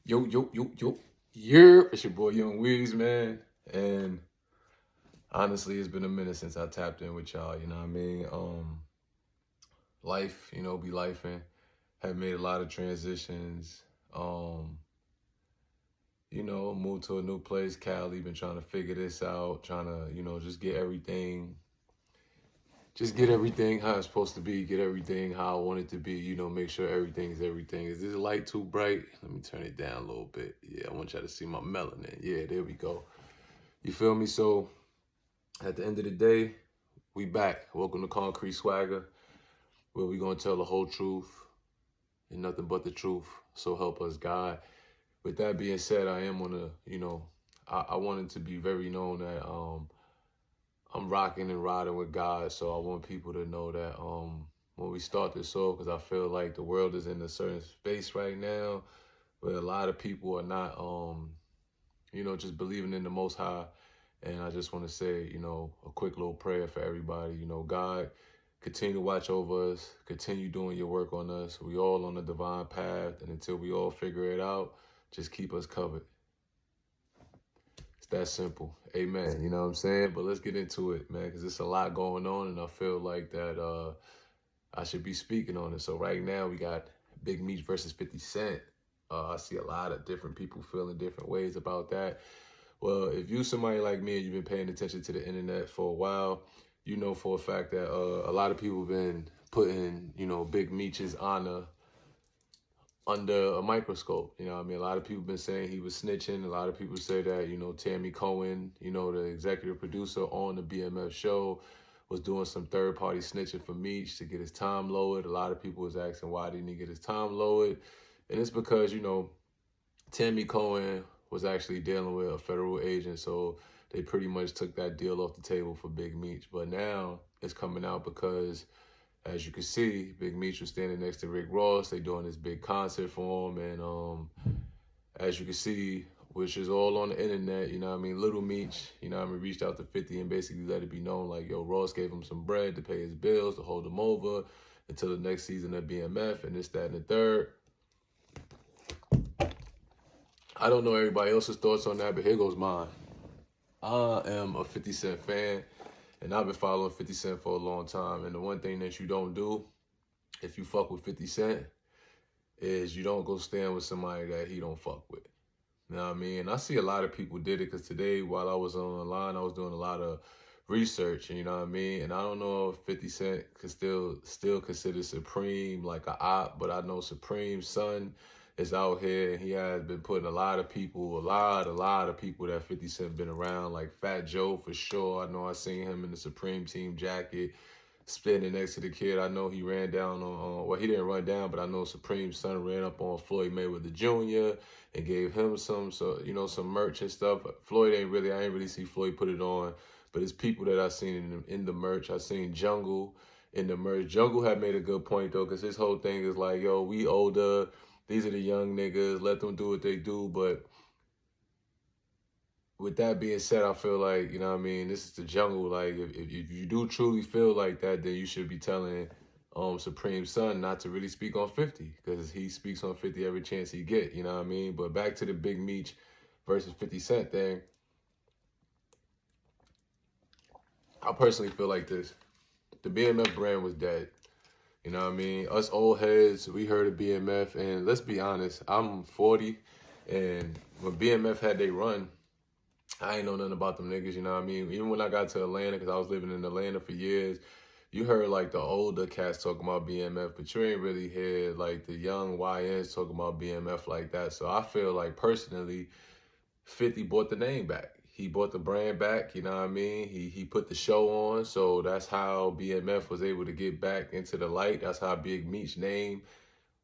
Yo. Yeah, it's your boy Young Weeds, man. And honestly, it's been a minute since I tapped in with y'all, you know what I mean? Life, be lifing. Have made a lot of transitions. Um, moved to a new place, Cali, been trying to figure this out, trying to, just get everything how it's supposed to be, get everything how I want it to be, make sure everything's everything. Is this light too bright? Let me turn it down a little bit. Yeah, I want y'all to see my melanin. Yeah, there we go. You feel me? So at the end of the day, we back. Welcome to ConCrete Swagger, where we gonna tell the whole truth and nothing but the truth. So help us God. With that being said, I am gonna, I wanted to be very known that I'm rocking and riding with God. So I want people to know that when we start this off, because I feel like the world is in a certain space right now where a lot of people are not just believing in the Most High. And I just want to say, a quick little prayer for everybody. God, continue to watch over us, continue doing your work on us. We all on the divine path, and until we all figure it out, just keep us covered. It's that simple. Amen. You know what I'm saying? But let's get into it, man, because there's a lot going on, and I feel like that I should be speaking on it. So right now we got Big Meech versus 50 Cent. I see a lot of different people feeling different ways about that. Well, if you somebody like me and you've been paying attention to the internet for a while, you know for a fact that a lot of people have been putting, Big Meech's honor under a microscope. You know what I mean? A lot of people been saying he was snitching. A lot of people say that, Tammy Cohen, the executive producer on the BMF show, was doing some third-party snitching for Meech to get his time lowered. A lot of people was asking why didn't he get his time lowered? And it's because, Tammy Cohen was actually dealing with a federal agent, so they pretty much took that deal off the table for Big Meech. But now it's coming out because, as you can see, Big Meech was standing next to Rick Ross. They doing this big concert for him, and as you can see, which is all on the internet, Little Meech, reached out to 50 and basically let it be known, like, yo, Ross gave him some bread to pay his bills, to hold him over until the next season of BMF, and this, that, and the third. I don't know everybody else's thoughts on that, but here goes mine. I am a 50 Cent fan, and I've been following 50 Cent for a long time. And the one thing that you don't do if you fuck with 50 Cent is you don't go stand with somebody that he don't fuck with. You know what I mean? And I see a lot of people did it because today, while I was online, I was doing a lot of research, you know what I mean? And I don't know if 50 Cent could still consider Supreme like a op, but I know Supreme's son is out here, and he has been putting a lot of people that 50 Cent been around, like Fat Joe for sure. I know I seen him in the Supreme Team jacket, standing next to the kid. I know he ran down on well, he didn't run down, but I know Supreme's son ran up on Floyd Mayweather Jr. and gave him some merch and stuff. I ain't really see Floyd put it on, but it's people that I seen in the merch. I seen Jungle in the merch. Jungle had made a good point though, because his whole thing is like, yo, we older. These are the young niggas. Let them do what they do. But with that being said, I feel like, this is the jungle. Like, if you do truly feel like that, then you should be telling Supreme's son not to really speak on 50, because he speaks on 50 every chance he get, you know what I mean? But back to the Big Meech versus 50 Cent thing. I personally feel like this. The BMF brand was dead. You know what I mean? Us old heads, we heard of BMF, and let's be honest, I'm 40, and when BMF had they run, I ain't know nothing about them niggas, you know what I mean? Even when I got to Atlanta, because I was living in Atlanta for years, you heard like the older cats talking about BMF, but you ain't really hear like the young YNs talking about BMF like that. So I feel like personally, 50 bought the name back. He bought the brand back, you know what I mean? He put the show on, so that's how BMF was able to get back into the light. That's how Big Meech's name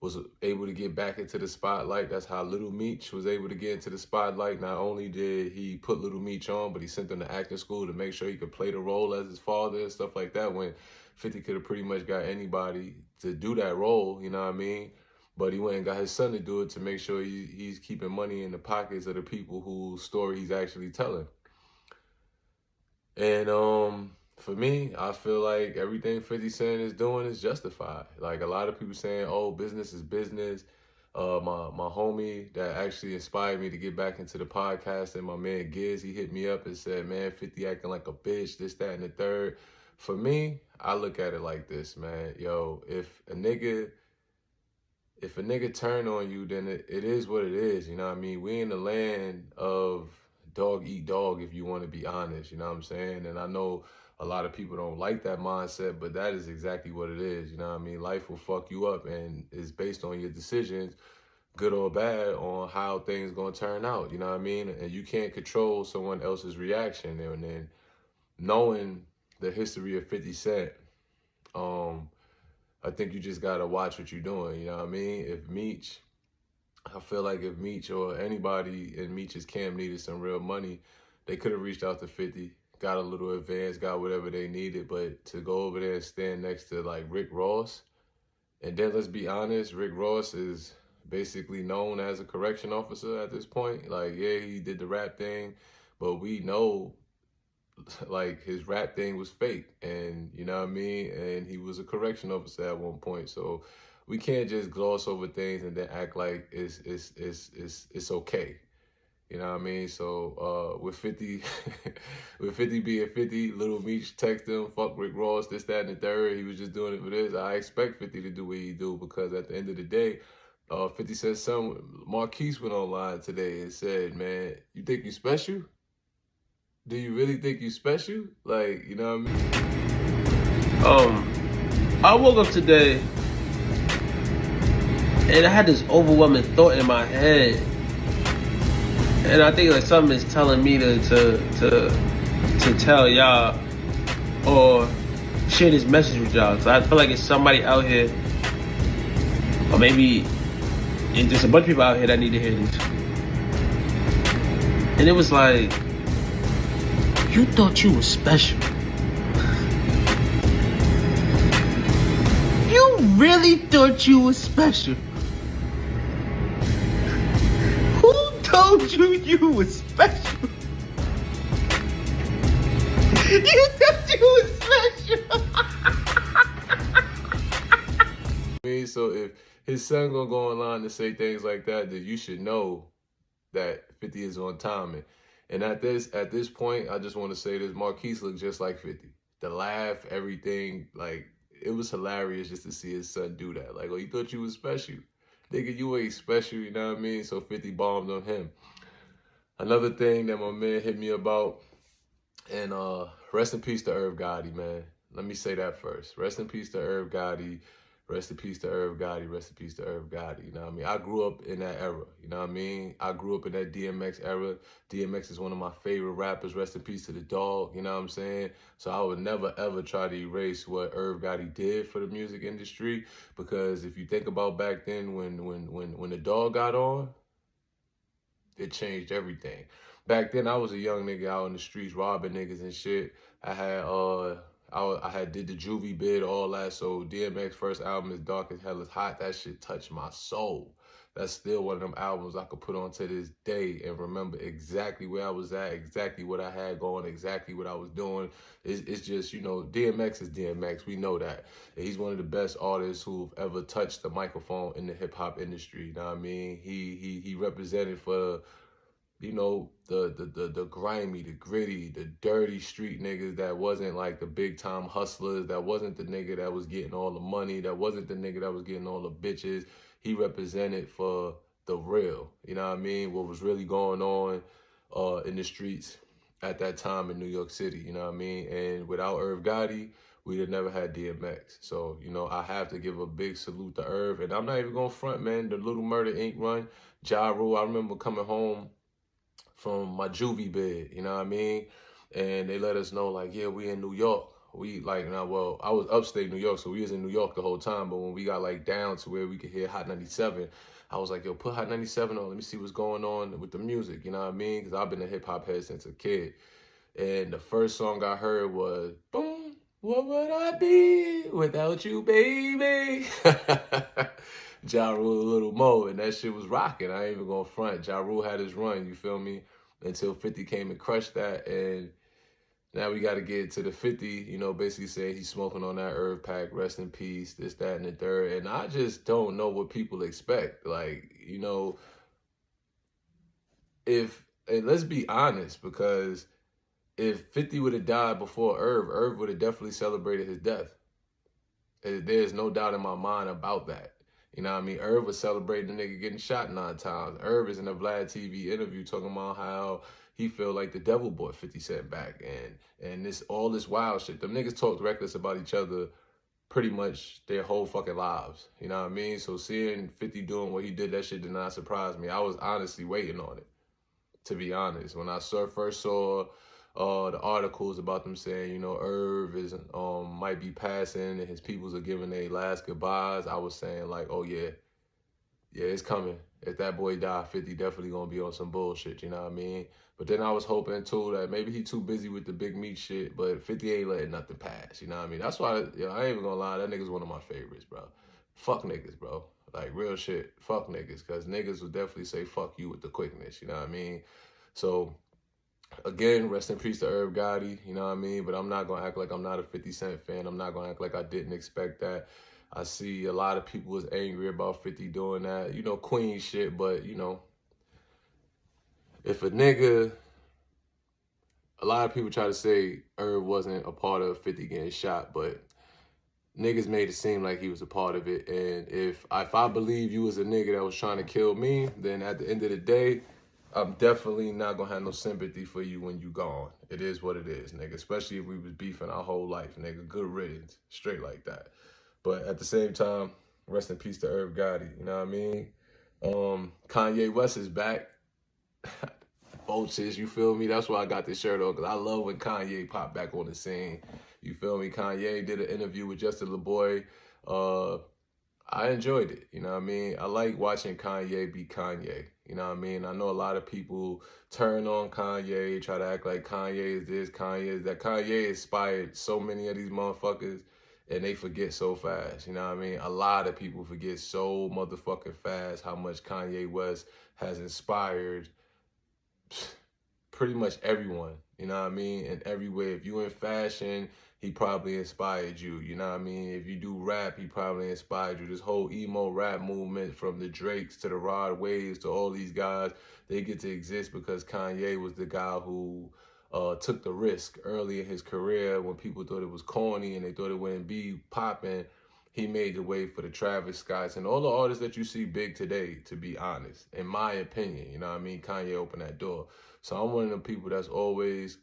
was able to get back into the spotlight. That's how Little Meech was able to get into the spotlight. Not only did he put Little Meech on, but he sent him to acting school to make sure he could play the role as his father and stuff like that, when 50 could have pretty much got anybody to do that role, you know what I mean? But he went and got his son to do it to make sure he's keeping money in the pockets of the people whose story he's actually telling. And for me, I feel like everything 50 Cent is doing is justified. Like, a lot of people saying, oh, business is business. My homie that actually inspired me to get back into the podcast, and my man Giz, he hit me up and said, man, 50 acting like a bitch, this, that, and the third. For me, I look at it like this, man. Yo, if a nigga turn on you, then it is what it is. You know what I mean? We in the land of dog eat dog, if you want to be honest. You know what I'm saying? And I know a lot of people don't like that mindset, but that is exactly what it is. You know what I mean? Life will fuck you up, and it's based on your decisions, good or bad, on how things gonna turn out. You know what I mean? And you can't control someone else's reaction. And then knowing the history of 50 Cent, I think you just gotta watch what you're doing. You know what I mean? I feel like if Meech or anybody in Meech's camp needed some real money, they could have reached out to 50, got a little advance, got whatever they needed. But to go over there and stand next to like Rick Ross, and then let's be honest, Rick Ross is basically known as a correction officer at this point. Like, yeah, he did the rap thing, but we know like his rap thing was fake, and you know what I mean, and he was a correction officer at one point. So we can't just gloss over things and then act like it's okay. You know what I mean? So with 50 with 50 being 50, Little Meech text him, fuck Rick Ross, this, that, and the third. He was just doing it for this. I expect 50 to do what he do, because at the end of the day, 50 Cent's son Marquise went online today and said, man, you think you special? Do you really think you special? Like, you know what I mean? I woke up today and I had this overwhelming thought in my head, and I think like something is telling me to tell y'all or share this message with y'all. So I feel like it's somebody out here, or maybe it's just a bunch of people out here that need to hear this. And it was like, you thought you were special. You really thought you were special. Who told you you were special? You thought you were special. So if his son gonna go online and say things like that, then you should know that 50 is on timing. And at this point, I just want to say this: Marquise looked just like 50. The laugh, everything, like, it was hilarious just to see his son do that. Like, oh, you thought you was special? Nigga, you ain't special, you know what I mean? So 50 bombed on him. Another thing that my man hit me about, and rest in peace to Irv Gotti, man. Let me say that first. Rest in peace to Irv Gotti. Rest in peace to Irv Gotti. Rest in peace to Irv Gotti. You know what I mean? I grew up in that era. You know what I mean? I grew up in that DMX era. DMX is one of my favorite rappers. Rest in peace to the dog. You know what I'm saying? So I would never, ever try to erase what Irv Gotti did for the music industry. Because if you think about back then when the dog got on, it changed everything. Back then, I was a young nigga out in the streets robbing niggas and shit. I had did the Juvie bid, all that. So DMX first album is Dark as Hell is Hot. That shit touched my soul. That's still one of them albums I could put on to this day and remember exactly where I was at, exactly what I had going, exactly what I was doing. It's just, you know, DMX is DMX. We know that. And he's one of the best artists who've ever touched the microphone in the hip hop industry. You know what I mean? He represented for, you know, the grimy, the gritty, the dirty street niggas that wasn't like the big time hustlers, that wasn't the nigga that was getting all the money, that wasn't the nigga that was getting all the bitches. He represented for the real, you know what I mean? What was really going on in the streets at that time in New York City, you know what I mean? And without Irv Gotti, we'd have never had DMX. So, you know, I have to give a big salute to Irv. And I'm not even going to front, man. The Little Murder Inc. run, Ja Rule, I remember coming home from my juvie bed, you know what I mean? And they let us know, like, yeah, we in New York. We, like, now, well, I was upstate New York, so we was in New York the whole time. But when we got, like, down to where we could hear Hot 97, I was like, yo, put Hot 97 on. Let me see what's going on with the music, you know what I mean? Because I've been a hip-hop head since a kid. And the first song I heard was, boom, what would I be without you, baby? Ja Rule, a little more, and that shit was rocking. I ain't even gonna front. Ja Rule had his run, you feel me? Until 50 came and crushed that, and Now we got to get to the 50, you know, basically saying he's smoking on that herb pack, rest in peace, this, that, and the third. And I just don't know what people expect. Like, you know, and let's be honest, because if 50 would have died before Irv would have definitely celebrated his death. There's no doubt in my mind about that. You know what I mean? Irv was celebrating the nigga getting shot 9 times. Irv is in a Vlad TV interview talking about how he feel like the devil brought 50 Cent back and this all this wild shit. Them niggas talked reckless about each other pretty much their whole fucking lives. You know what I mean? So seeing 50 doing what he did, that shit did not surprise me. I was honestly waiting on it, to be honest. When I first saw the articles about them saying, you know, Irv is might be passing and his peoples are giving their last goodbyes, I was saying like, oh yeah, it's coming. If that boy die, 50 definitely gonna be on some bullshit, you know what I mean? But then I was hoping too that maybe he too busy with the big meat shit, but 50 ain't letting nothing pass, you know what I mean? That's why, you know, I ain't even gonna lie, that nigga's one of my favorites, bro. Fuck niggas, bro. Like real shit, fuck niggas, because niggas would definitely say fuck you with the quickness, you know what I mean? So, again, rest in peace to Irv Gotti, you know what I mean? But I'm not going to act like I'm not a 50 Cent fan. I'm not going to act like I didn't expect that. I see a lot of people was angry about 50 doing that. You know, Queen shit, but, you know, if a lot of people try to say Irv wasn't a part of 50 getting shot, but niggas made it seem like he was a part of it. And if I believe you was a nigga that was trying to kill me, then at the end of the day, I'm definitely not gonna have no sympathy for you when you gone. It is what it is, nigga. Especially if we was beefing our whole life, nigga. Good riddance, straight like that. But at the same time, rest in peace to Irv Gotti. You know what I mean? Kanye West is back. Vultures, you feel me? That's why I got this shirt on, because I love when Kanye popped back on the scene. You feel me? Kanye did an interview with Justin LeBoy. I enjoyed it, you know what I mean? I like watching Kanye be Kanye, you know what I mean? I know a lot of people turn on Kanye, try to act like Kanye is this, Kanye is that. Kanye inspired so many of these motherfuckers, and they forget so fast, you know what I mean? A lot of people forget so motherfucking fast how much Kanye West has inspired pretty much everyone, you know what I mean? In every way. If you in fashion, he probably inspired you, you know what I mean? If you do rap, he probably inspired you. This whole emo rap movement, from the Drakes to the Rod Waves to all these guys, they get to exist because Kanye was the guy who took the risk early in his career when people thought it was corny and they thought it wouldn't be popping. He made the way for the Travis Scotts and all the artists that you see big today, to be honest. In my opinion, you know what I mean? Kanye opened that door. So I'm one of the people that's always,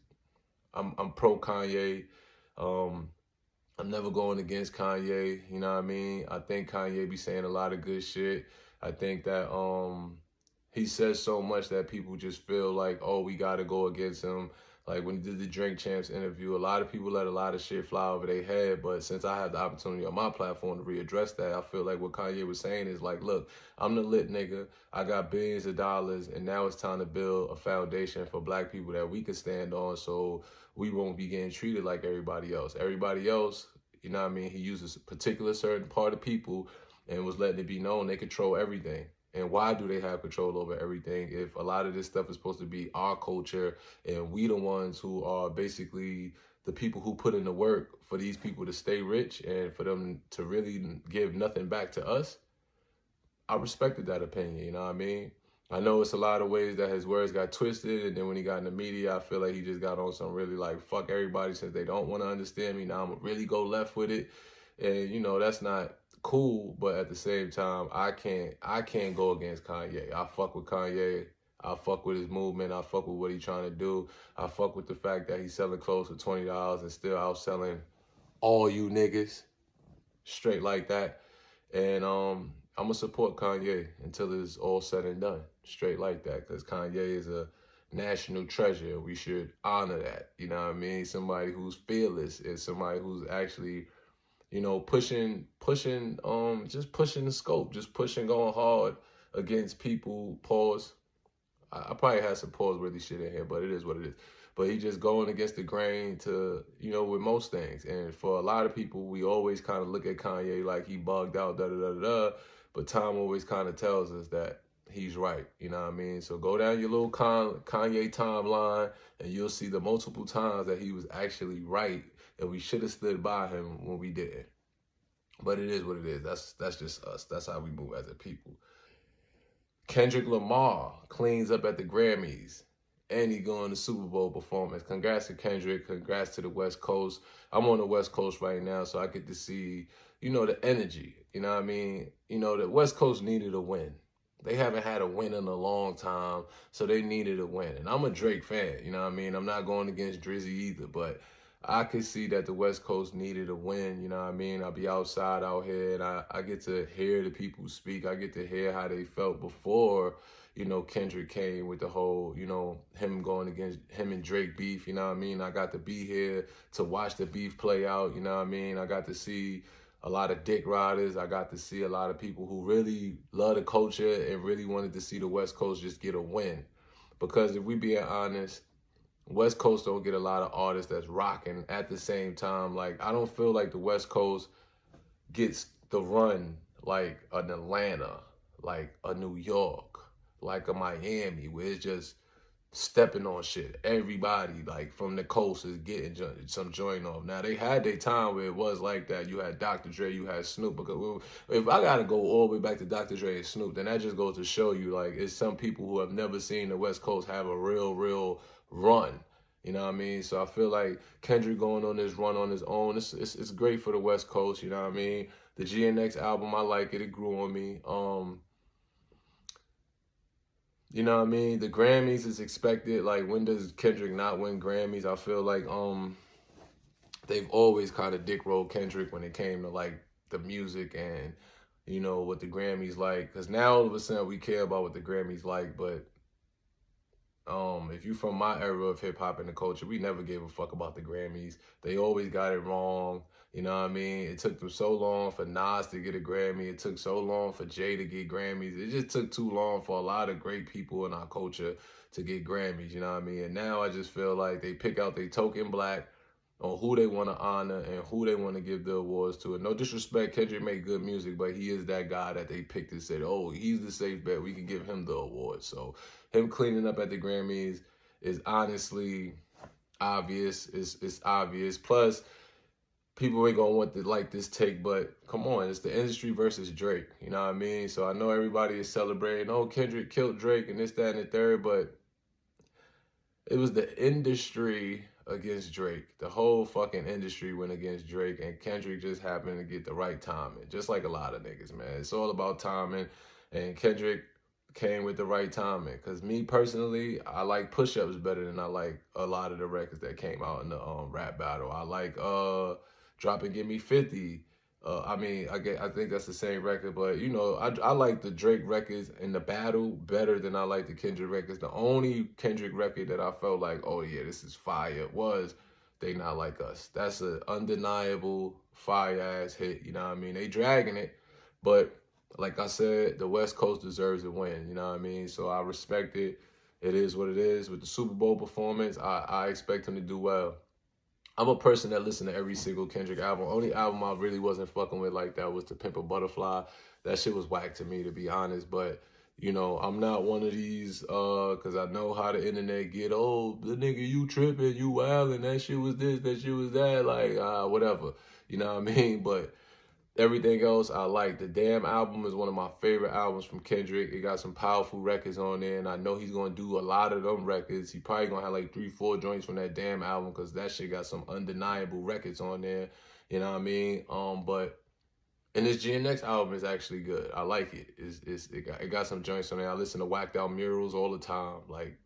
I'm pro Kanye. I'm never going against Kanye, you know what I mean? I think Kanye be saying a lot of good shit. I think that he says so much that people just feel like, oh, we got to go against him. Like when he did the Drink Champs interview, a lot of people let a lot of shit fly over their head. But since I have the opportunity on my platform to readdress that, I feel like what Kanye was saying is like, look, I'm the lit nigga. I got billions of dollars, and now it's time to build a foundation for black people that we can stand on, so we won't be getting treated like everybody else. Everybody else, you know what I mean? He uses a particular certain part of people and was letting it be known they control everything. And why do they have control over everything if a lot of this stuff is supposed to be our culture and we the ones who are basically the people who put in the work for these people to stay rich and for them to really give nothing back to us? I respected that opinion, you know what I mean? I know it's a lot of ways that his words got twisted, and then when he got in the media, I feel like he just got on some really like, fuck everybody since they don't want to understand me. Now I'm gonna really go left with it. And you know, that's not cool, but at the same time, I can't go against Kanye. I fuck with Kanye. I fuck with his movement. I fuck with what he's trying to do. I fuck with the fact that he's selling clothes for $20 and still outselling all you niggas straight like that. And I'm gonna support Kanye until it's all said and done, straight like that, because Kanye is a national treasure. We should honor that, you know what I mean? Somebody who's fearless is somebody who's actually, you know, pushing, just pushing the scope, just pushing, going hard against people. Pause. I probably had some pause-worthy shit in here, but it is what it is. But he just going against the grain to, you know, with most things. And for a lot of people, we always kind of look at Kanye like he bugged out, da-da-da-da-da. But time always kind of tells us that he's right. You know what I mean? So go down your little Kanye timeline and you'll see the multiple times that he was actually right and we should have stood by him when we didn't. But it is what it is. That's just us. That's how we move as a people. Kendrick Lamar cleans up at the Grammys and he going to Super Bowl performance. Congrats to Kendrick. Congrats to the West Coast. I'm on the West Coast right now, so I get to see, the energy. You know what I mean? The West Coast needed a win. They haven't had a win in a long time, so they needed a win. And I'm a Drake fan, you know what I mean? I'm not going against Drizzy either, but I could see that the West Coast needed a win, you know what I mean? I'll be outside out here, and I get to hear the people speak. I get to hear how they felt before, Kendrick came with the whole, him going against him and Drake beef, you know what I mean? I got to be here to watch the beef play out, you know what I mean? I got to see a lot of dick riders. I got to see a lot of people who really love the culture and really wanted to see the West Coast just get a win. Because if we being honest, West Coast don't get a lot of artists that's rocking at the same time. Like, I don't feel like the West Coast gets the run like an Atlanta, like a New York, like a Miami, where it's just stepping on shit. Everybody, like, from the coast is getting some joint off. Now, they had their time where it was like that. You had Dr. Dre, you had Snoop. Because if I got to go all the way back to Dr. Dre and Snoop, then that just goes to show you, like, it's some people who have never seen the West Coast have a real run. You know what I mean? So I feel like Kendrick going on this run on his own, it's great for the West Coast, you know what I mean? The GNX album, I like it. It grew on me. You know what I mean? The Grammys is expected. Like, when does Kendrick not win Grammys? I feel like they've always kind of dick rolled Kendrick when it came to like the music and what the Grammys like. Because now all of a sudden we care about what the Grammys like, but if you from my era of hip hop and the culture, we never gave a fuck about the Grammys. They always got it wrong. You know what I mean? It took them so long for Nas to get a Grammy. It took so long for Jay to get Grammys. It just took too long for a lot of great people in our culture to get Grammys. You know what I mean? And now I just feel like they pick out their token black on who they want to honor and who they want to give the awards to. And no disrespect, Kendrick made good music, but he is that guy that they picked and said, oh, he's the safe bet. We can give him the award. So him cleaning up at the Grammys is honestly obvious. It's obvious. Plus, people ain't gonna want to like this take, but come on, it's the industry versus Drake. You know what I mean? So I know everybody is celebrating, oh, Kendrick killed Drake and this, that, and the third, but it was the industry against Drake. The whole fucking industry went against Drake, and Kendrick just happened to get the right timing, just like a lot of niggas, man. It's all about timing, and Kendrick came with the right timing. Because me personally, I like Push-Ups better than I like a lot of the records that came out in the rap battle. I like Drop and Give Me 50. I think that's the same record, but I like the Drake records in the battle better than I like the Kendrick records. The only Kendrick record that I felt like, oh yeah, this is fire, was They Not Like Us. That's an undeniable fire ass hit. You know what I mean? They dragging it, but like I said, the West Coast deserves a win. You know what I mean? So I respect it. It is what it is. With the Super Bowl performance, I expect him to do well. I'm a person that listens to every single Kendrick album. Only album I really wasn't fucking with like that was To Pimp a Butterfly. That shit was whack to me, to be honest. But, I'm not one of these, because I know how the internet get, oh, the nigga, you tripping, you wildin', that shit was this, that shit was that, like, whatever. You know what I mean? But everything else I like. The Damn album is one of my favorite albums from Kendrick. It got some powerful records on there, and I know he's going to do a lot of them records. He probably going to have like 3-4 joints from that Damn album, because that shit got some undeniable records on there. You know what I mean? And this GNX album is actually good. I like it. It got some joints on there. I listen to Whacked Out Murals all the time. Like,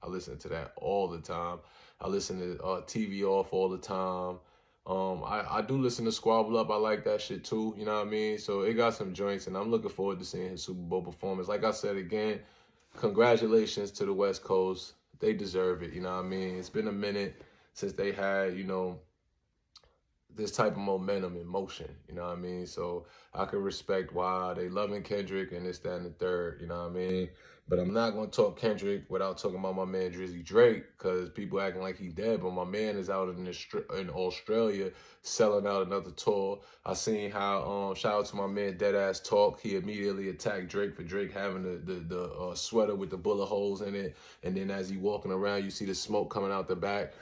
I listen to that all the time. I listen to TV Off all the time. I do listen to Squabble Up. I like that shit too. You know what I mean? So it got some joints, and I'm looking forward to seeing his Super Bowl performance. Like I said again, congratulations to the West Coast. They deserve it. You know what I mean? It's been a minute since they had, this type of momentum in motion. You know what I mean? So I can respect why they loving Kendrick and this, that, and the third. You know what I mean? But I'm not going to talk Kendrick without talking about my man Drizzy Drake, because people acting like he dead, but my man is out in Australia selling out another tour. I seen how, shout out to my man Deadass Talk, he immediately attacked Drake for Drake having the sweater with the bullet holes in it, and then as he walking around, you see the smoke coming out the back.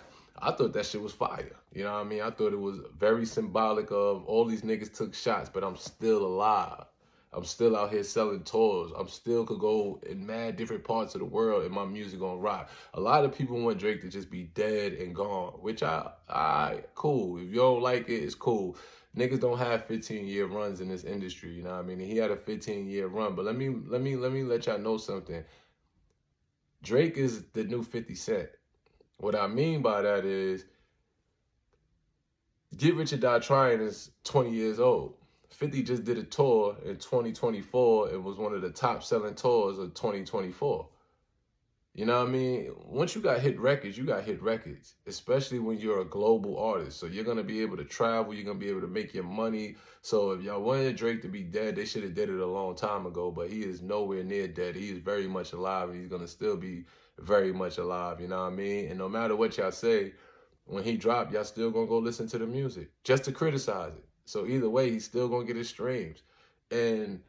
I thought that shit was fire. You know what I mean? I thought it was very symbolic of all these niggas took shots, but I'm still alive. I'm still out here selling tours. I'm still could go in mad different parts of the world and my music gonna rock. A lot of people want Drake to just be dead and gone, which cool. If you don't like it, it's cool. Niggas don't have 15-year runs in this industry, you know what I mean? And he had a 15-year run, but let me let y'all know something. Drake is the new 50 Cent. What I mean by that is, Get Rich or Die Trying is 20 years old. 50 just did a tour in 2024. It was one of the top selling tours of 2024. You know what I mean? Once you got hit records, you got hit records, especially when you're a global artist. So you're going to be able to travel. You're going to be able to make your money. So if y'all wanted Drake to be dead, they should have did it a long time ago. But he is nowhere near dead. He is very much alive, and he's going to still be very much alive. You know what I mean? And no matter what y'all say, when he dropped, y'all still going to go listen to the music just to criticize it. So either way, he's still going to get his streams. And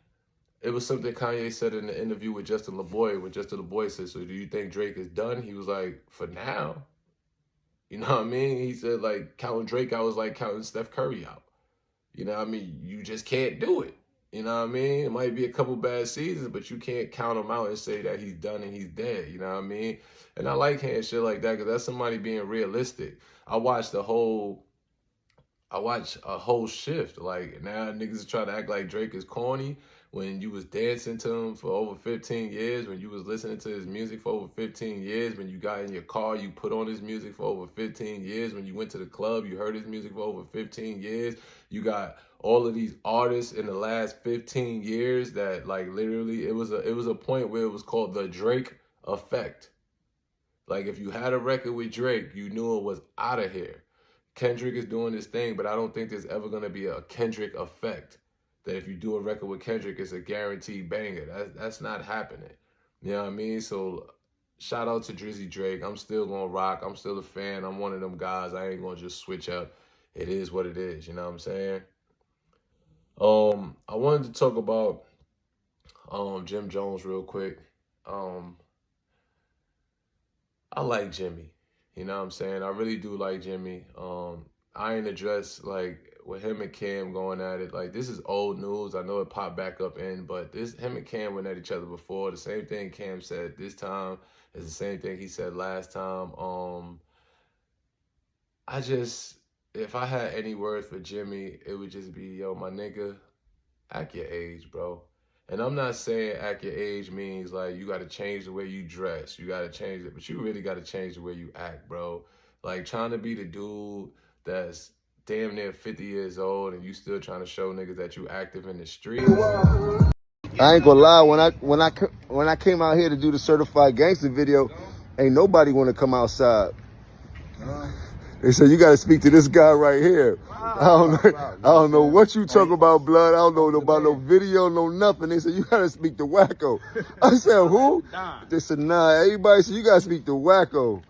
it was something Kanye said in the interview with Justin LaBoy, when Justin LaBoy said, so do you think Drake is done? He was like, for now. You know what I mean? He said, like, counting Drake out was like counting Steph Curry out. You know what I mean? You just can't do it. You know what I mean? It might be a couple bad seasons, but you can't count him out and say that he's done and he's dead. You know what I mean? And I like hearing shit like that, because that's somebody being realistic. I watched a whole shift. Like, now niggas are trying to act like Drake is corny when you was dancing to him for over 15 years, when you was listening to his music for over 15 years, when you got in your car, you put on his music for over 15 years, when you went to the club, you heard his music for over 15 years. You got all of these artists in the last 15 years that, like, literally, it was a point where it was called the Drake effect. Like, if you had a record with Drake, you knew it was out of here. Kendrick is doing this thing, but I don't think there's ever going to be a Kendrick effect. That if you do a record with Kendrick, it's a guaranteed banger. That's not happening. You know what I mean? So shout out to Drizzy Drake. I'm still going to rock. I'm still a fan. I'm one of them guys. I ain't going to just switch up. It is what it is. You know what I'm saying? I wanted to talk about Jim Jones real quick. I like Jimmy. You know what I'm saying? I really do like Jimmy. I ain't addressed, like, with him and Cam going at it. Like, this is old news. I know it popped back up in, but him and Cam went at each other before. The same thing Cam said this time is the same thing he said last time. If I had any words for Jimmy, it would just be, yo, my nigga, act your age, bro. And I'm not saying act your age means, like, you got to change the way you dress. You got to change it. But you really got to change the way you act, bro. Like, trying to be the dude that's damn near 50 years old and you still trying to show niggas that you active in the streets. I ain't gonna lie, when I came out here to do the certified gangster video, ain't nobody want to come outside. They said you got to speak to this guy right here. I don't know what you talk about, blood. I don't know about no video, no nothing. They said you got to speak to Wacko. I said who? They said nah. Everybody said you got to speak to Wacko.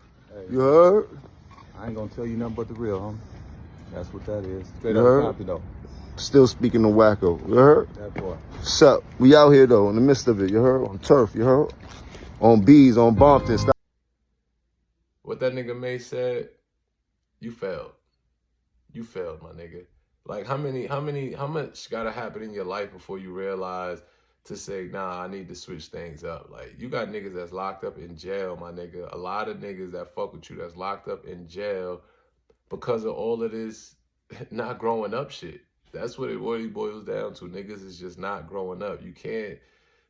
You heard? I ain't gonna tell you nothing but the real, homie. That's what that is. Straight out of Compton, though. Still speaking to Wacko. You heard? That boy. What's up? We out here though, in the midst of it. You heard? On turf. You heard? On bees, on Bompton. Stop. What that nigga May said, you failed. You failed, my nigga. Like, how much gotta happen in your life before you realize to say, nah, I need to switch things up? Like, you got niggas that's locked up in jail, my nigga. A lot of niggas that fuck with you that's locked up in jail because of all of this not growing up shit. That's what it really boils down to. Niggas is just not growing up. You can't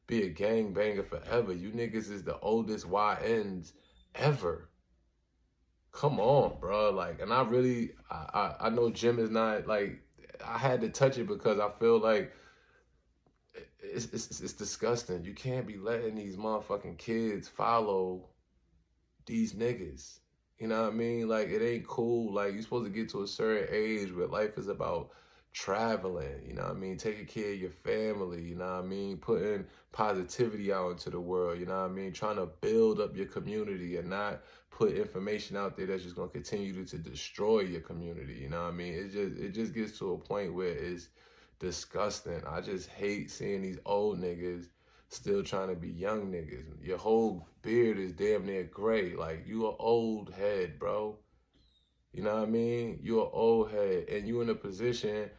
be a gangbanger forever. You niggas is the oldest YNs ever. Come on, bro. Like, and I know Jim is not, like, I had to touch it because I feel like it's disgusting. You can't be letting these motherfucking kids follow these niggas. You know what I mean? Like, it ain't cool. Like, you're supposed to get to a certain age where life is about traveling, you know what I mean, taking care of your family, you know what I mean, putting positivity out into the world, you know what I mean, trying to build up your community and not put information out there that's just going to continue to destroy your community, you know what I mean. It just gets to a point where it's disgusting. I just hate seeing these old niggas still trying to be young niggas. Your whole beard is damn near gray. Like, you an old head, bro. You know what I mean? You an old head, and you in a position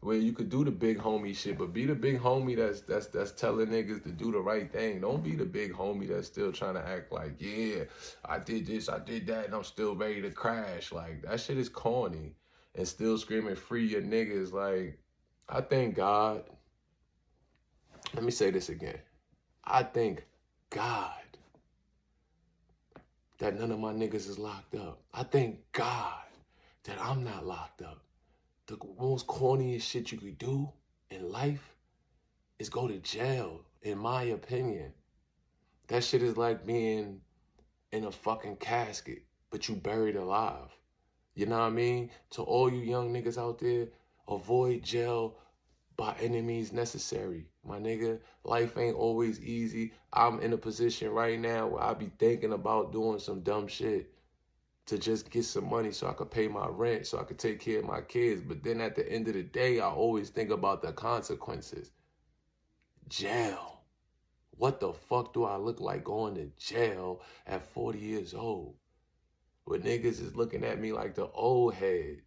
where you could do the big homie shit, but be the big homie that's telling niggas to do the right thing. Don't be the big homie that's still trying to act like, yeah, I did this, I did that, and I'm still ready to crash. Like, that shit is corny. And still screaming free your niggas. Like, I thank God. Let me say this again. I thank God that none of my niggas is locked up. I thank God that I'm not locked up. The most corniest shit you could do in life is go to jail, in my opinion. That shit is like being in a fucking casket, but you buried alive. You know what I mean? To all you young niggas out there, avoid jail by any means necessary. My nigga, life ain't always easy. I'm in a position right now where I be thinking about doing some dumb shit to just get some money so I could pay my rent, so I could take care of my kids. But then at the end of the day, I always think about the consequences. Jail. What the fuck do I look like going to jail at 40 years old? Where niggas is looking at me like the old head.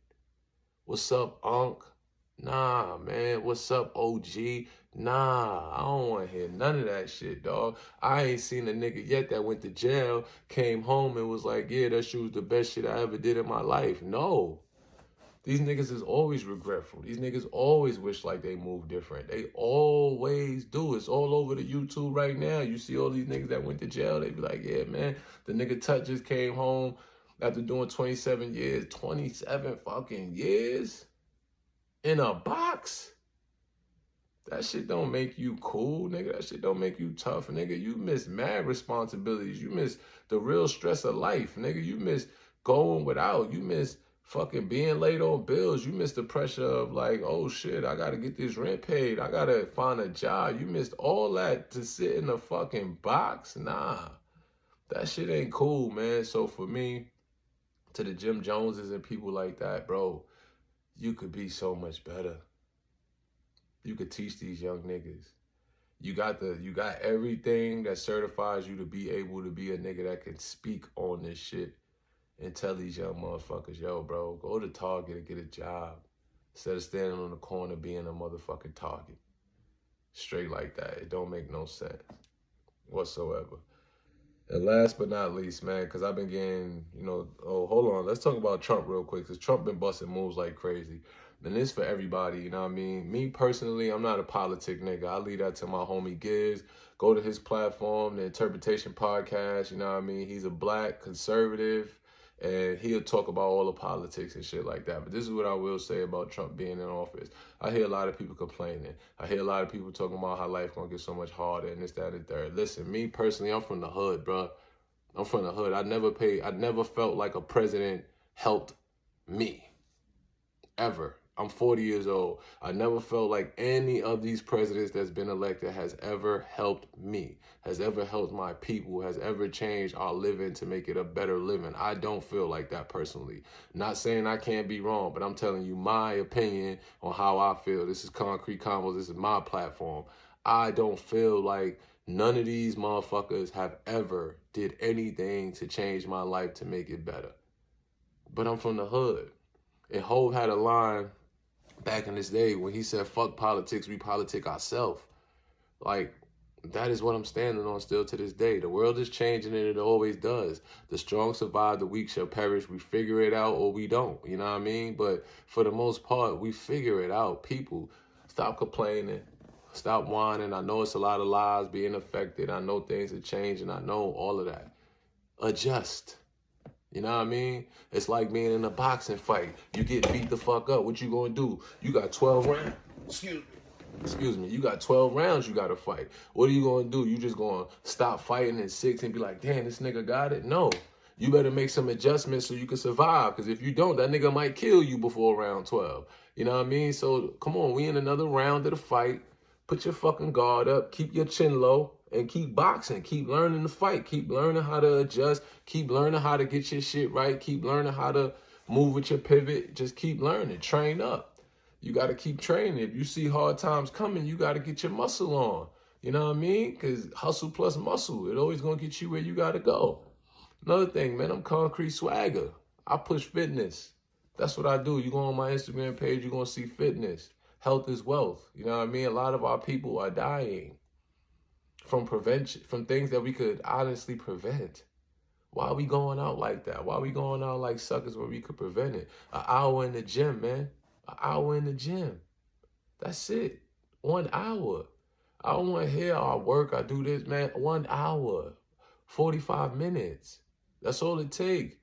What's up, Unc? Nah, man. What's up, OG? Nah, I don't want to hear none of that shit, dog. I ain't seen a nigga yet that went to jail, came home and was like, yeah, that shit was the best shit I ever did in my life. No. These niggas is always regretful. These niggas always wish like they moved different. They always do. It's all over the YouTube right now. You see all these niggas that went to jail. They be like, yeah, man, the nigga Tut just came home after doing 27 years. 27 fucking years? In a box? That shit don't make you cool, nigga. That shit don't make you tough, nigga. You miss mad responsibilities. You miss the real stress of life, nigga. You miss going without. You miss fucking being late on bills. You miss the pressure of like, oh shit, I gotta get this rent paid. I gotta find a job. You missed all that to sit in a fucking box? Nah. That shit ain't cool, man. So for me, to the Jim Joneses and people like that, bro, you could be so much better. You could teach these young niggas. You got everything that certifies you to be able to be a nigga that can speak on this shit and tell these young motherfuckers, yo, bro, go to Target and get a job instead of standing on the corner being a motherfucking Target. Straight like that. It don't make no sense whatsoever. And last but not least, man, because I've been getting, hold on. Let's talk about Trump real quick, because Trump been busting moves like crazy. And this for everybody, you know what I mean? Me personally, I'm not a politic nigga. I leave that to my homie Giz. Go to his platform, the Interpretation Podcast, you know what I mean? He's a black conservative, and he'll talk about all the politics and shit like that. But this is what I will say about Trump being in office. I hear a lot of people complaining. I hear a lot of people talking about how life gonna get so much harder and this, that, and the third. Listen, me personally, I'm from the hood, bro. I'm from the hood. I never felt like a president helped me, ever. I'm 40 years old. I never felt like any of these presidents that's been elected has ever helped me, has ever helped my people, has ever changed our living to make it a better living. I don't feel like that personally. Not saying I can't be wrong, but I'm telling you my opinion on how I feel. This is ConCrete ConVos. This is my platform. I don't feel like none of these motherfuckers have ever did anything to change my life to make it better. But I'm from the hood. And Hov had a line back in this day when he said, fuck politics, we politic ourselves. Like, that is what I'm standing on still to this day. The world is changing and it always does. The strong survive, the weak shall perish. We figure it out or we don't, you know what I mean? But for the most part, we figure it out. People, stop complaining, stop whining. I know it's a lot of lives being affected. I know things are changing. I know all of that. Adjust. You know what I mean? It's like being in a boxing fight. You get beat the fuck up. What you gonna do? You got 12 rounds. Excuse me. You got 12 rounds you gotta fight. What are you gonna do? You just gonna stop fighting in 6 and be like, damn, this nigga got it? No. You better make some adjustments so you can survive. Because if you don't, that nigga might kill you before round 12. You know what I mean? So come on, we in another round of the fight. Put your fucking guard up. Keep your chin low. And keep boxing. Keep learning to fight. Keep learning how to adjust. Keep learning how to get your shit right. Keep learning how to move with your pivot. Just keep learning. Train up. You got to keep training. If you see hard times coming, you got to get your muscle on. You know what I mean? Because hustle plus muscle, it always going to get you where you got to go. Another thing, man, I'm ConCrete swagger. I push fitness. That's what I do. You go on my Instagram page, you're going to see fitness. Health is wealth. You know what I mean? A lot of our people are dying from prevention, from things that we could honestly prevent. Why are we going out like that? Why are we going out like suckers where we could prevent it? An hour in the gym, man. An hour in the gym. That's it. 1 hour. I don't want to hear I work, I do this, man. 1 hour. 45 minutes. That's all it takes.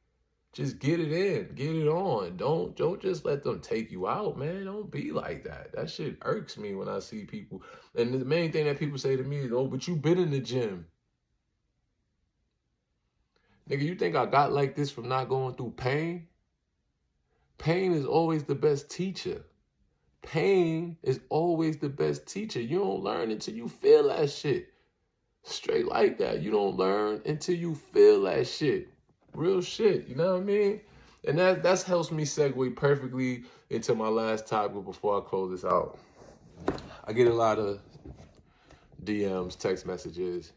Just get it in. Get it on. Don't just let them take you out, man. Don't be like that. That shit irks me when I see people. And the main thing that people say to me is, oh, but you been in the gym. Nigga, you think I got like this from not going through pain? Pain is always the best teacher. Pain is always the best teacher. You don't learn until you feel that shit. Straight like that. You don't learn until you feel that shit. Real shit, you know what I mean? And that helps me segue perfectly into my last topic before I close this out. I get a lot of DMs, text messages.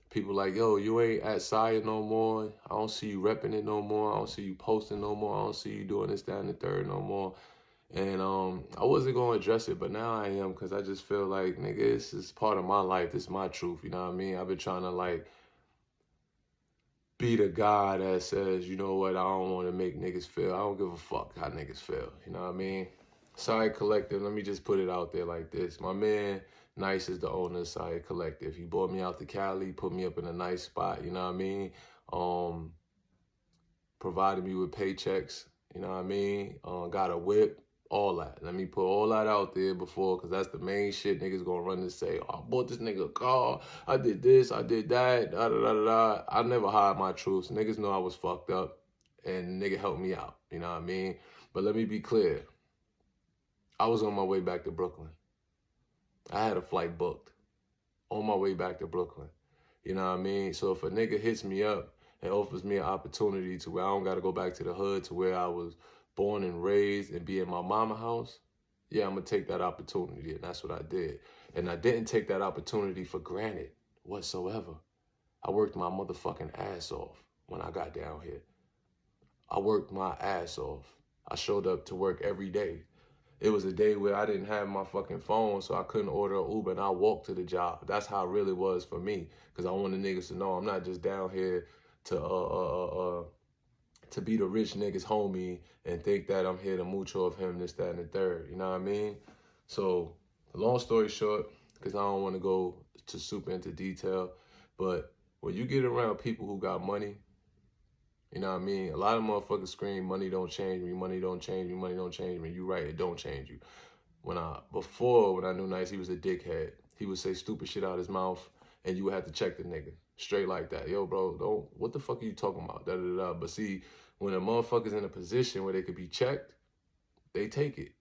People like, yo, you ain't at Saya no more. I don't see you repping it no more. I don't see you posting no more. I don't see you doing this, that, and the third no more. And I wasn't going to address it, but now I am, because I just feel like, nigga, this is part of my life. This is my truth, you know what I mean? I've been trying to, like, be the guy that says, you know what, I don't want to make niggas feel. I don't give a fuck how niggas feel. You know what I mean? Sorry Collective, let me just put it out there like this. My man, Nice, is the owner of Sorry Collective. He brought me out to Cali, put me up in a nice spot, you know what I mean? Provided me with paychecks, you know what I mean? Got a whip, all that. Let me put all that out there before, because that's the main shit niggas gonna run and say, oh, I bought this nigga a car, I did this, I did that, da da da da da. I never hide my truths. Niggas know I was fucked up, and nigga helped me out, you know what I mean? But let me be clear. I was on my way back to Brooklyn. I had a flight booked on my way back to Brooklyn. You know what I mean? So if a nigga hits me up and offers me an opportunity to where I don't got to go back to the hood, to where I was born and raised, and be in my mama house, yeah, I'm going to take that opportunity. And that's what I did. And I didn't take that opportunity for granted whatsoever. I worked my motherfucking ass off when I got down here. I worked my ass off. I showed up to work every day. It was a day where I didn't have my fucking phone, so I couldn't order an Uber, and I walked to the job. That's how it really was for me, because I wanted niggas to know I'm not just down here to be the rich niggas homie and think that I'm here to mooch off him, this, that, and the third. You know what I mean? So, long story short, because I don't want to go too super into detail, but when you get around people who got money, you know what I mean? A lot of motherfuckers scream, money don't change me, money don't change me, money don't change me. You right, it don't change you. Before when I knew Nice, he was a dickhead. He would say stupid shit out his mouth, and you would have to check the nigga. Straight like that. Yo, bro, what the fuck are you talking about? Da, da, da. But see, when a motherfucker's in a position where they could be checked, they take it.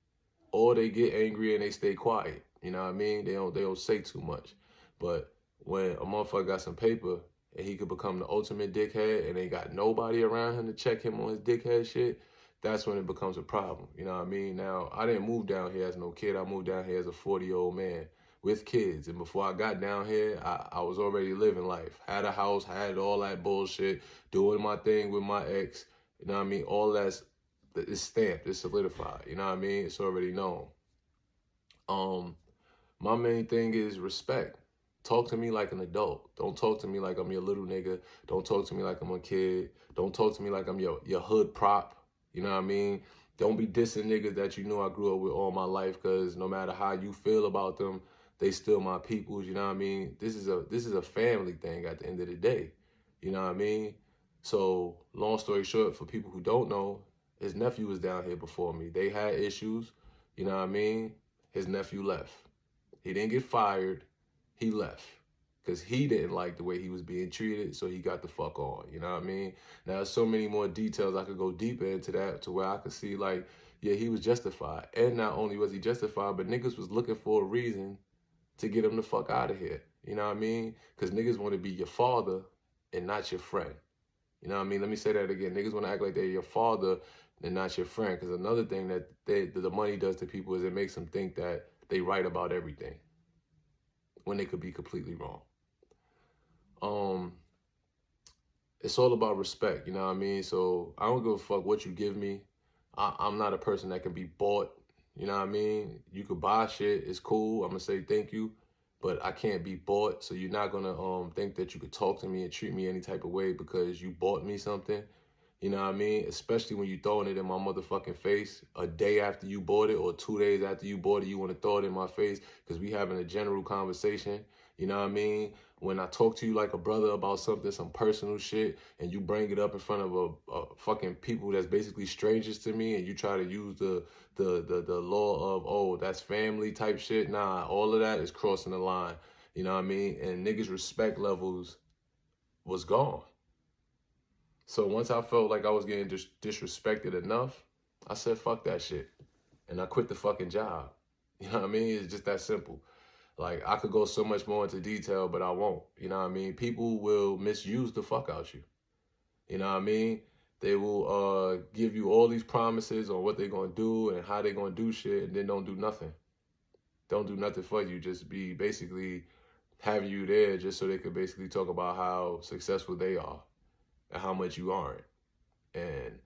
Or they get angry and they stay quiet. You know what I mean? They don't say too much. But when a motherfucker got some paper, and he could become the ultimate dickhead, and they got nobody around him to check him on his dickhead shit, that's when it becomes a problem. You know what I mean? Now, I didn't move down here as no kid. I moved down here as a 40-year-old man with kids. And before I got down here, I was already living life. Had a house, had all that bullshit, doing my thing with my ex. You know what I mean? All that's, it's stamped, it's solidified. You know what I mean? It's already known. My main thing is respect. Talk to me like an adult. Don't talk to me like I'm your little nigga. Don't talk to me like I'm a kid. Don't talk to me like I'm your hood prop. You know what I mean? Don't be dissing niggas that you know I grew up with all my life, because no matter how you feel about them, they still my peoples. You know what I mean? This is a family thing at the end of the day. You know what I mean? So long story short, for people who don't know, his nephew was down here before me. They had issues. You know what I mean? His nephew left. He didn't get fired. He left. because he didn't like the way he was being treated, so he got the fuck on. You know what I mean? Now, there's so many more details I could go deeper into that to where I could see, like, yeah, he was justified. And not only was he justified, but niggas was looking for a reason to get him the fuck out of here. You know what I mean? Because niggas want to be your father and not your friend. You know what I mean? Let me say that again. Niggas want to act like they're your father and not your friend. Because another thing that the money does to people is it makes them think that they right about everything when they could be completely wrong. It's all about respect, you know what I mean? So I don't give a fuck what you give me. I'm not a person that can be bought, you know what I mean? You could buy shit, it's cool, I'm gonna say thank you, but I can't be bought, so you're not gonna think that you could talk to me and treat me any type of way because you bought me something. You know what I mean? Especially when you throwing it in my motherfucking face a day after you bought it or 2 days after you bought it, you want to throw it in my face because we having a general conversation. You know what I mean? When I talk to you like a brother about something, some personal shit, and you bring it up in front of a fucking people that's basically strangers to me, and you try to use the law of, oh, that's family type shit. Nah, all of that is crossing the line. You know what I mean? And niggas' respect levels gone. So once I felt like I was getting disrespected enough, I said, fuck that shit. And I quit the fucking job. You know what I mean? It's just that simple. Like, I could go so much more into detail, but I won't. You know what I mean? People will misuse the fuck out you. You know what I mean? They will give you all these promises on what they're going to do and how they're going to do shit, and then don't do nothing. Don't do nothing for you. Just be basically have you there just so they could basically talk about how successful they are and how much you aren't. And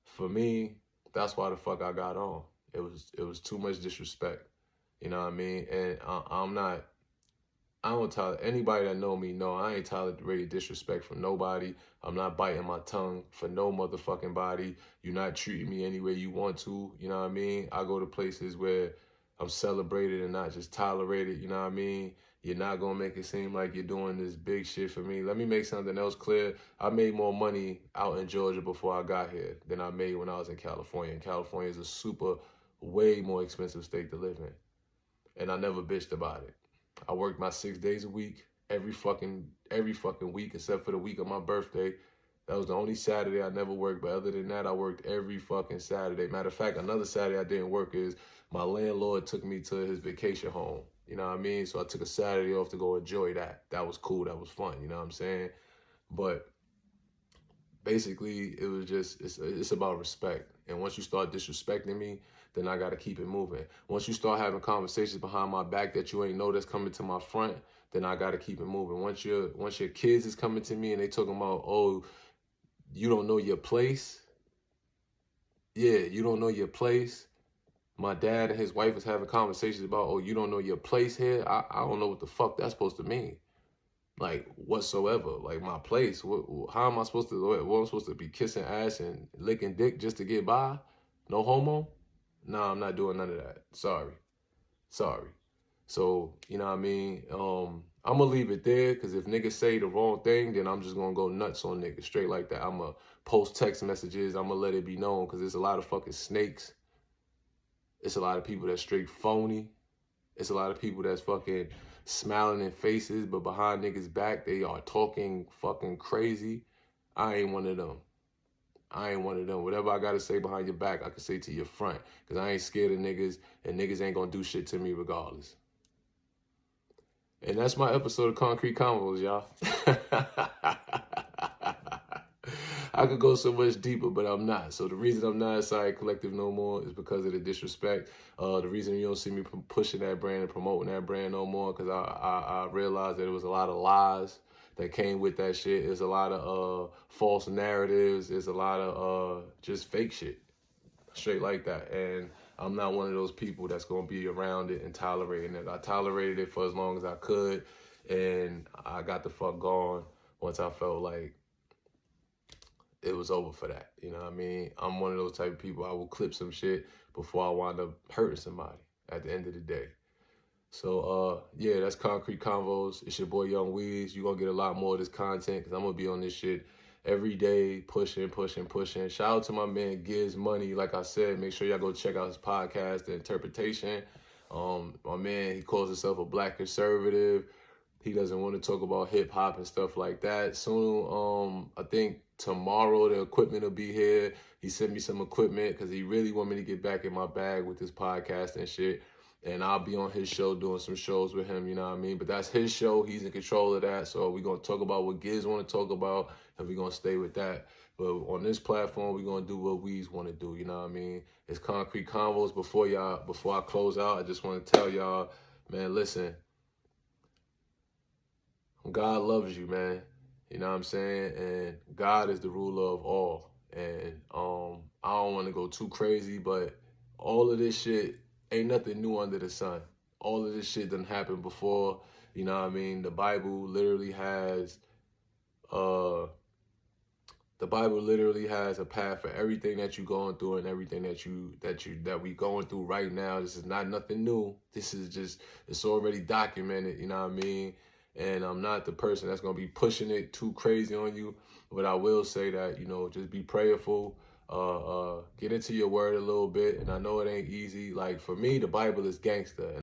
for me, that's why the fuck I got on. It was too much disrespect. You know what I mean? And I don't tolerate, anybody that know me know I ain't tolerating disrespect from nobody. I'm not biting my tongue for no motherfucking body. You're not treating me any way you want to. You know what I mean? I go to places where I'm celebrated and not just tolerated. You know what I mean? You're not going to make it seem like you're doing this big shit for me. Let me make something else clear. I made more money out in Georgia before I got here than I made when I was in California. And California is a way more expensive state to live in. And I never bitched about it. I worked my 6 days a week, every fucking week, except for the week of my birthday. That was the only Saturday I never worked. But other than that, I worked every fucking Saturday. Matter of fact, another Saturday I didn't work is my landlord took me to his vacation home. You know what I mean? So I took a Saturday off to go enjoy that. That was cool. That was fun. You know what I'm saying? But basically, it was just, it's about respect. And once you start disrespecting me, then I got to keep it moving. Once you start having conversations behind my back that you ain't know that's coming to my front, then I got to keep it moving. Once your kids is coming to me and they talking about, oh, you don't know your place. Yeah, you don't know your place. My dad and his wife was having conversations about, oh, you don't know your place here. I don't know what the fuck that's supposed to mean. Like, whatsoever. Like, my place. How am I supposed to, what am I supposed to be kissing ass and licking dick just to get by? No homo? Nah, I'm not doing none of that. Sorry. So, you know what I mean? I'm going to leave it there because if niggas say the wrong thing, then I'm just going to go nuts on niggas straight like that. I'm going to post text messages. I'm going to let it be known because there's a lot of fucking snakes. It's a lot of people that's straight phony. It's a lot of people that's fucking smiling in faces, but behind niggas' back, they are talking fucking crazy. I ain't one of them. Whatever I got to say behind your back, I can say to your front. Because I ain't scared of niggas, and niggas ain't going to do shit to me regardless. And that's my episode of ConCrete ConVos, y'all. I could go so much deeper, but I'm not. So the reason I'm not Side Collective no more is because of the disrespect. The reason you don't see me pushing that brand and promoting that brand no more, because I realized that there was a lot of lies that came with that shit. There's a lot of false narratives. There's a lot of just fake shit. Straight like that. And I'm not one of those people that's going to be around it and tolerating it. I tolerated it for as long as I could, and I got the fuck gone once I felt like it was over for that. You know what I mean? I'm one of those type of people, I will clip some shit before I wind up hurting somebody at the end of the day. So, yeah, that's ConCrete ConVos. It's your boy Young Weeds. You're going to get a lot more of this content because I'm going to be on this shit every day, pushing. Shout out to my man Giz Money. Like I said, make sure y'all go check out his podcast, The Interpretation. My man, he calls himself a black conservative. He doesn't want to talk about hip hop and stuff like that. Soon, I think tomorrow the equipment will be here. He sent me some equipment because he really want me to get back in my bag with this podcast and shit. And I'll be on his show doing some shows with him, you know what I mean? But that's his show. He's in control of that. So we're going to talk about what Giz want to talk about, and we're going to stay with that. But on this platform, we're going to do what we want to do, you know what I mean? It's ConCrete Convos. Before I close out, I just want to tell y'all, man, listen. God loves you, man. You know what I'm saying? And God is the ruler of all. And I don't want to go too crazy, but all of this shit ain't nothing new under the sun. All of this shit done happened before. You know what I mean? The Bible literally has a path for everything that you're going through and everything that we going through right now. This is not nothing new. This is just, it's already documented, you know what I mean? And I'm not the person that's going to be pushing it too crazy on you. But I will say that, you know, just be prayerful. Get into your word a little bit. And I know it ain't easy. Like, for me, the Bible is gangster.